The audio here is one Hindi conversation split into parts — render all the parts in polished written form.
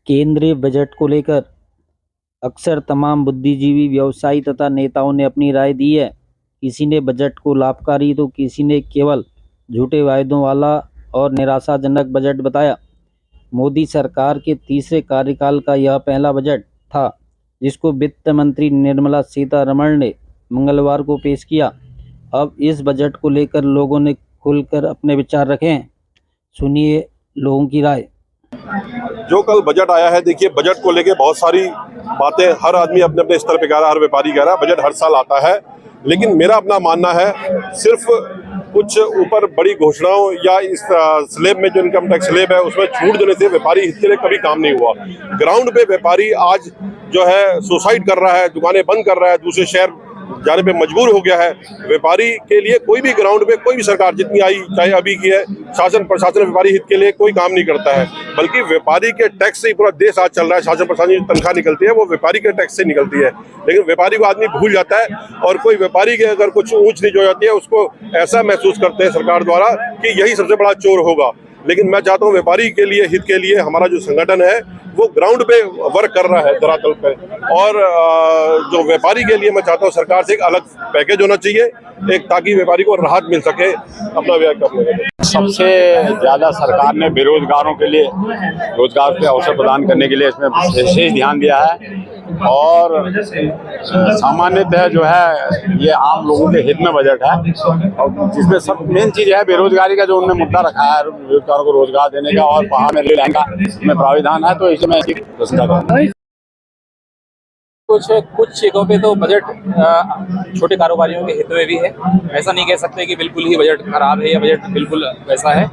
केंद्रीय बजट को लेकर अक्सर तमाम बुद्धिजीवी, व्यवसायी तथा नेताओं ने अपनी राय दी है। किसी ने बजट को लाभकारी तो किसी ने केवल झूठे वायदों वाला और निराशाजनक बजट बताया। मोदी सरकार के तीसरे कार्यकाल का यह पहला बजट था जिसको वित्त मंत्री निर्मला सीतारमण ने मंगलवार को पेश किया। अब इस बजट को लेकर लोगों ने खुलकर अपने विचार रखे हैं। सुनिए लोगों की राय। जो कल बजट आया है, देखिए बजट को लेके बहुत सारी बातें हर आदमी अपने अपने स्तर पे कह रहा है, हर व्यापारी कह रहा है। बजट हर साल आता है, लेकिन मेरा अपना मानना है सिर्फ कुछ ऊपर बड़ी घोषणाओं या इस स्लैब में जो इनकम टैक्स स्लैब है उसमें छूट देने से व्यापारी हित के लिए कभी काम नहीं हुआ। ग्राउंड पे व्यापारी आज जो है सुसाइड कर रहा है, दुकानें बंद कर रहा है, दूसरे शहर जाने पे मजबूर हो गया है। व्यापारी के लिए कोई भी ग्राउंड पे कोई भी सरकार जितनी आई, चाहे अभी की है, शासन प्रशासन व्यापारी हित के लिए कोई काम नहीं करता है, बल्कि व्यापारी के टैक्स से ही पूरा देश आज चल रहा है। शासन प्रशासन की तनख्वाह निकलती है वो व्यापारी के टैक्स से निकलती है, लेकिन व्यापारी को आदमी भूल जाता है और कोई व्यापारी के अगर कुछ ऊंच नीच हो जाती है उसको ऐसा महसूस करते हैं सरकार द्वारा कि यही सबसे बड़ा चोर होगा। लेकिन मैं चाहता हूँ व्यापारी के लिए, हित के लिए हमारा जो संगठन है वो ग्राउंड पे वर्क कर रहा है, धरातल पे। और जो व्यापारी के लिए मैं चाहता हूँ सरकार से एक अलग पैकेज होना चाहिए, एक ताकि व्यापारी को राहत मिल सके अपना व्यय करने में। सबसे ज़्यादा सरकार ने बेरोजगारों के लिए रोजगार के अवसर प्रदान करने के लिए इसमें विशेष ध्यान दिया है और सामान्यतः जो है ये आम लोगों के हित में बजट है और जिसमें सब मेन चीज़ है बेरोजगारी का, जो उन्होंने मुद्दा रखा है बेरोजगारों को रोजगार देने का और वहाँ में रेल लाइन का इसमें प्राविधान है, तो इसमें प्रशंसा करूँगा। कुछ जगहों पे तो बजट छोटे कारोबारियों के हित में भी है। ऐसा नहीं कह सकते कि बिल्कुल ही बजट खराब है या बजट बिल्कुल वैसा है।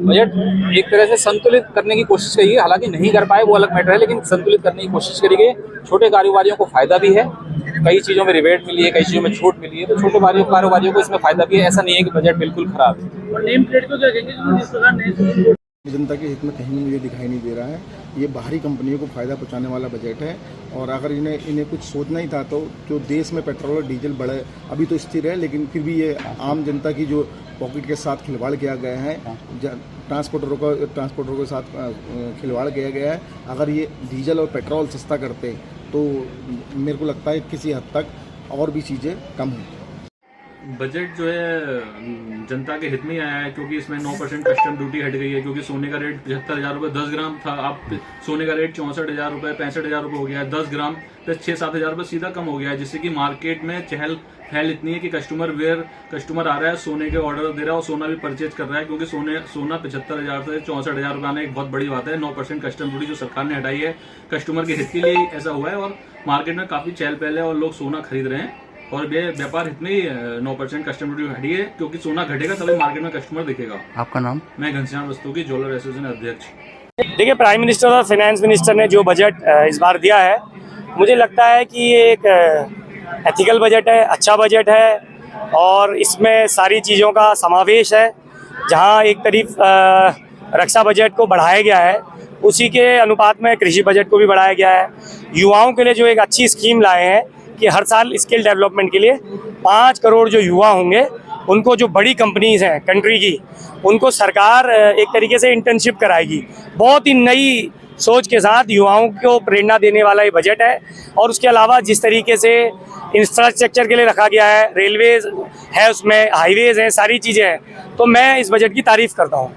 बजट एक तरह से संतुलित करने की कोशिश करी है, हालांकि नहीं कर पाए वो अलग मैटर है, लेकिन संतुलित करने की कोशिश करी गई। छोटे कारोबारियों को फायदा भी है, कई चीज़ों में रिबेट मिली है, कई चीज़ों में छूट मिली है, तो छोटे कारोबारियों को इसमें फायदा भी है। ऐसा नहीं है कि बजट बिल्कुल खराब है। जनता के हित में कहीं मुझे दिखाई नहीं दे रहा है। ये बाहरी कंपनियों को फ़ायदा पहुंचाने वाला बजट है और अगर इन्हें कुछ सोचना ही था तो जो देश में पेट्रोल और डीजल बढ़े, अभी तो स्थिर है लेकिन फिर भी ये आम जनता की जो पॉकेट के साथ खिलवाड़ किया गया है, ट्रांसपोर्टरों के साथ खिलवाड़ किया गया है। अगर ये डीजल और पेट्रोल सस्ता करते तो मेरे को लगता है किसी हद तक और भी चीज़ें कम होती। बजट जो है जनता के हित में ही आया है क्योंकि इसमें 9% कस्टम ड्यूटी हट गई है, क्योंकि सोने का रेट 75,000 रुपये 10 ग्राम था, अब सोने का रेट 64,000 रुपये 65,000 रुपये हो गया है। 10 ग्राम पे 6-7 हज़ार रुपये सीधा कम हो गया है, जिससे कि मार्केट में चहल पहल इतनी है कि कस्टमर आ रहा है, सोने के ऑर्डर दे रहा है और सोना भी परचेज कर रहा है, क्योंकि सोना 75,000 से 64,000 रुपये आना एक बहुत बड़ी बात है। 9% कस्टम ड्यूटी जो सरकार ने हटाई है कस्टमर के हित के लिए ऐसा हुआ है और मार्केट में काफ़ी चहल पहल है और लोग सोना खरीद रहे हैं और व्यापार हित में ही 9% कस्टम ड्यूटी हटी है, क्योंकि सोना घटेगा तभी मार्केट में कस्टमर दिखेगा। आपका नाम? मैं घनश्याम रस्तोगी, ज्वेलर एसोसिएशन अध्यक्ष। देखिए, प्राइम मिनिस्टर और फाइनेंस मिनिस्टर ने जो बजट इस बार दिया है, मुझे लगता है कि ये एक एथिकल बजट है, अच्छा बजट है और इसमें सारी चीज़ों का समावेश है। जहां एक तरफ रक्षा बजट को बढ़ाया गया है, उसी के अनुपात में कृषि बजट को भी बढ़ाया गया है। युवाओं के लिए जो एक अच्छी स्कीम लाए हैं कि हर साल स्किल डेवलपमेंट के लिए 5 करोड़ जो युवा होंगे उनको, जो बड़ी कंपनीज हैं कंट्री की, उनको सरकार एक तरीके से इंटर्नशिप कराएगी। बहुत ही नई सोच के साथ युवाओं को प्रेरणा देने वाला ये बजट है। और उसके अलावा जिस तरीके से इंफ्रास्ट्रक्चर के लिए रखा गया है, रेलवेज है, उसमें हाईवेज हैं, सारी चीज़ें हैं, तो मैं इस बजट की तारीफ़ करता हूँ।